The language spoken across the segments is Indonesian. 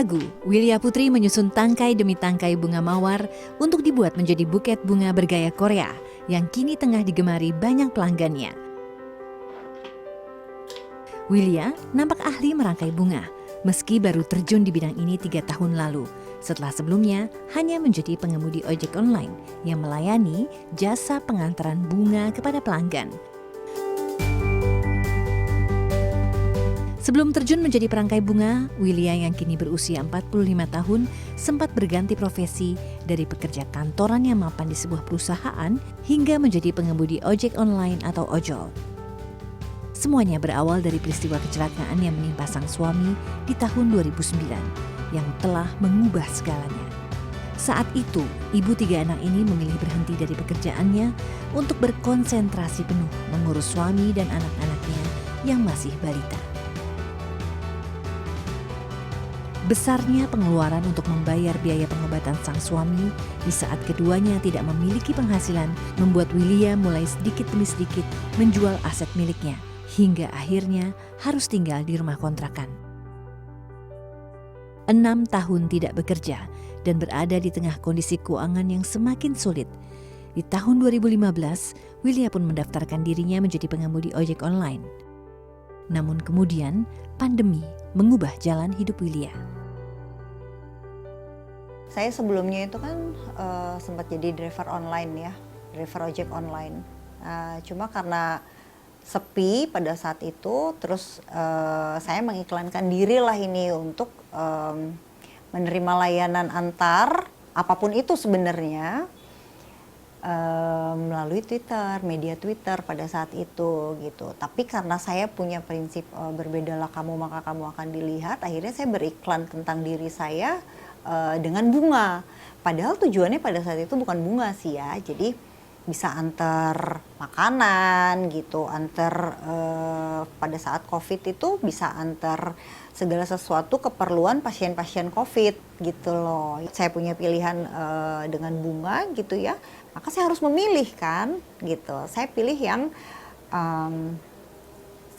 Ragu, Wilya Putri menyusun tangkai demi tangkai bunga mawar untuk dibuat menjadi buket bunga bergaya Korea yang kini tengah digemari banyak pelanggannya. Wilya nampak ahli merangkai bunga, meski baru terjun di bidang ini 3 tahun lalu, setelah sebelumnya hanya menjadi pengemudi ojek online yang melayani jasa pengantaran bunga kepada pelanggan. Sebelum terjun menjadi perangkai bunga, Wilya yang kini berusia 45 tahun sempat berganti profesi dari pekerja kantoran yang mapan di sebuah perusahaan hingga menjadi pengemudi ojek online atau ojol. Semuanya berawal dari peristiwa kecelakaan yang menimpa sang suami di tahun 2009 yang telah mengubah segalanya. Saat itu, ibu 3 anak ini memilih berhenti dari pekerjaannya untuk berkonsentrasi penuh mengurus suami dan anak-anaknya yang masih balita. Besarnya pengeluaran untuk membayar biaya pengobatan sang suami di saat keduanya tidak memiliki penghasilan membuat Wilya mulai sedikit demi sedikit menjual aset miliknya hingga akhirnya harus tinggal di rumah kontrakan. 6 tahun tidak bekerja dan berada di tengah kondisi keuangan yang semakin sulit. Di tahun 2015, Wilya pun mendaftarkan dirinya menjadi pengemudi ojek online. Namun kemudian pandemi mengubah jalan hidup Wilya. Saya sebelumnya itu kan sempat jadi driver online ya, driver ojek online. Cuma karena sepi pada saat itu, terus saya mengiklankan diri lah ini untuk menerima layanan antar, apapun itu sebenarnya, melalui Twitter, media Twitter pada saat itu gitu. Tapi karena saya punya prinsip berbedalah kamu maka kamu akan dilihat, akhirnya saya beriklan tentang diri saya dengan bunga. Padahal tujuannya pada saat itu bukan bunga sih ya, jadi bisa antar makanan gitu, antar pada saat COVID itu bisa antar segala sesuatu keperluan pasien-pasien COVID gitu loh. Saya punya pilihan dengan bunga gitu ya, maka saya harus memilih kan gitu. Saya pilih yang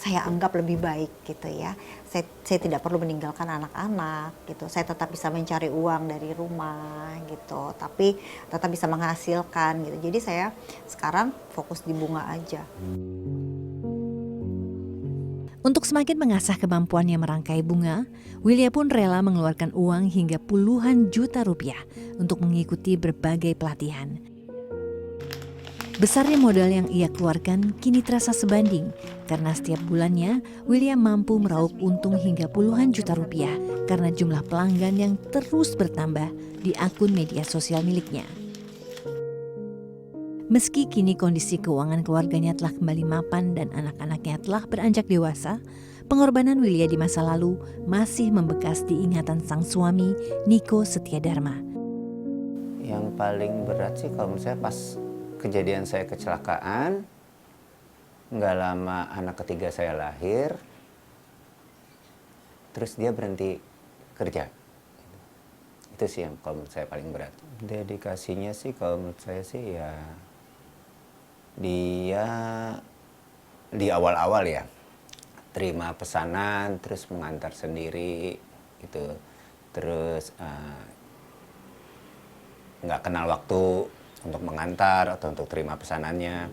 saya anggap lebih baik gitu ya. Saya tidak perlu meninggalkan anak-anak gitu. Saya tetap bisa mencari uang dari rumah gitu, tapi tetap bisa menghasilkan gitu. Jadi saya sekarang fokus di bunga aja. Untuk semakin mengasah kemampuannya merangkai bunga, Wilya pun rela mengeluarkan uang hingga puluhan juta rupiah untuk mengikuti berbagai pelatihan. Besarnya modal yang ia keluarkan kini terasa sebanding karena setiap bulannya Wilya mampu meraup untung hingga puluhan juta rupiah karena jumlah pelanggan yang terus bertambah di akun media sosial miliknya. Meski kini kondisi keuangan keluarganya telah kembali mapan dan anak-anaknya telah beranjak dewasa, pengorbanan Wilya di masa lalu masih membekas di ingatan sang suami, Niko Setiadarma. Yang paling berat sih kalau menurut saya pas kejadian saya kecelakaan, nggak lama anak ketiga saya lahir, terus dia berhenti kerja. Itu sih yang kalau menurut saya paling berat. Dedikasinya sih kalau menurut saya sih ya, dia di awal-awal ya, terima pesanan, terus mengantar sendiri, gitu. Terus nggak kenal waktu untuk mengantar atau untuk terima pesanannya.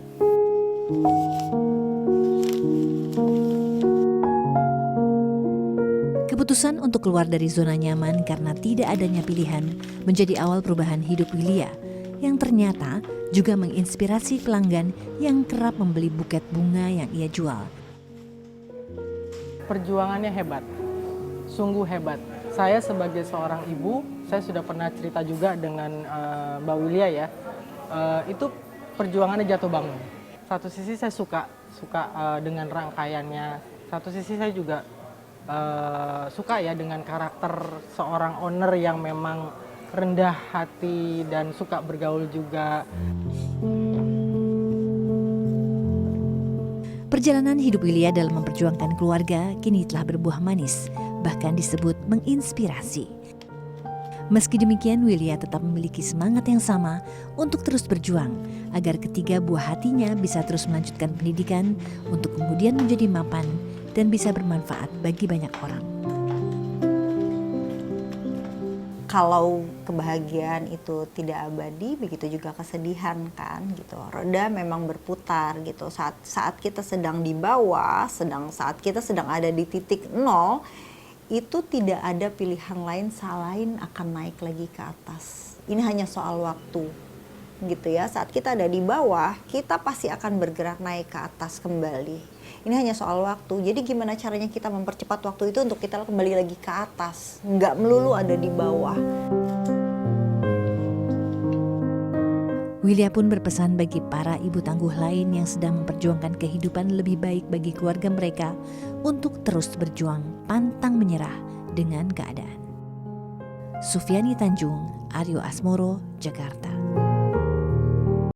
Keputusan untuk keluar dari zona nyaman karena tidak adanya pilihan menjadi awal perubahan hidup Wilya yang ternyata juga menginspirasi pelanggan yang kerap membeli buket bunga yang ia jual. Perjuangannya hebat, sungguh hebat. Saya sebagai seorang ibu, saya sudah pernah cerita juga dengan Mbak Wilya ya. Itu perjuangannya jatuh bangun. Satu sisi saya suka dengan rangkaiannya. Satu sisi saya juga suka ya dengan karakter seorang owner yang memang rendah hati dan suka bergaul juga. Perjalanan hidup Wilya dalam memperjuangkan keluarga kini telah berbuah manis, bahkan disebut menginspirasi. Meski demikian, Wilya tetap memiliki semangat yang sama untuk terus berjuang agar ketiga buah hatinya bisa terus melanjutkan pendidikan untuk kemudian menjadi mapan dan bisa bermanfaat bagi banyak orang. kalau kebahagiaan itu tidak abadi, begitu juga kesedihan kan gitu. Roda memang berputar gitu. Saat kita sedang di bawah, saat kita sedang ada di titik nol, itu tidak ada pilihan lain selain akan naik lagi ke atas. Ini hanya soal waktu gitu ya. Saat kita ada di bawah, kita pasti akan bergerak naik ke atas kembali. Ini hanya soal waktu. Jadi gimana caranya kita mempercepat waktu itu untuk kita kembali lagi ke atas, nggak melulu ada di bawah. Wilya pun berpesan bagi para ibu tangguh lain yang sedang memperjuangkan kehidupan lebih baik bagi keluarga mereka untuk terus berjuang pantang menyerah dengan keadaan. Sufiani Tanjung, Aryo Asmoro, Jakarta.